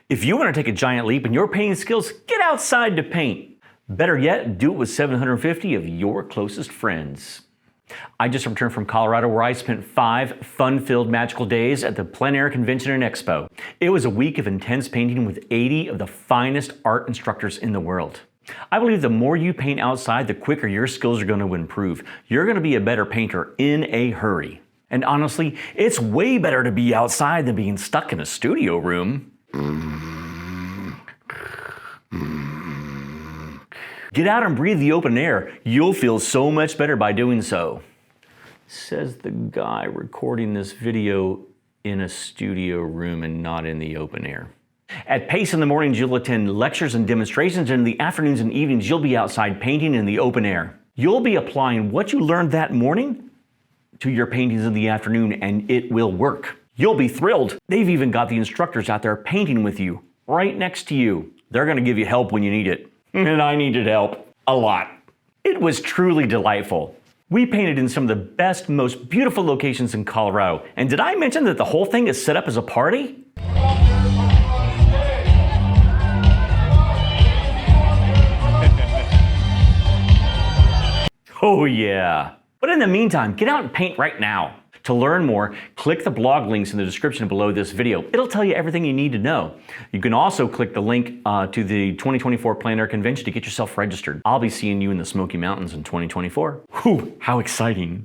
If you want to take a giant leap in your painting skills, get outside to paint. Better yet, do it with 750 of your closest friends. I just returned from Colorado where I spent 5 fun-filled magical days at the Plein Air Convention and Expo. It was a week of intense painting with 80 of the finest art instructors in the world. I believe the more you paint outside, the quicker your skills are going to improve. You're going to be a better painter in a hurry. And honestly, it's way better to be outside than being stuck in a studio room. Get out and breathe the open air. You'll feel so much better by doing so. Says the guy recording this video in a studio room and not in the open air. At Pace in the mornings, you'll attend lectures and demonstrations, and in the afternoons and evenings, you'll be outside painting in the open air. You'll be applying what you learned that morning to your paintings in the afternoon, and it will work. You'll be thrilled. They've even got the instructors out there painting with you, right next to you. They're gonna give you help when you need it. And I needed help. A lot. It was truly delightful. We painted in some of the best, most beautiful locations in Colorado. And did I mention that the whole thing is set up as a party? Oh yeah. But in the meantime, get out and paint right now. To learn more, click the blog links in the description below this video. It'll tell you everything you need to know. You can also click the link to the 2024 Plein Air Convention to get yourself registered. I'll be seeing you in the Smoky Mountains in 2024. Whew, how exciting.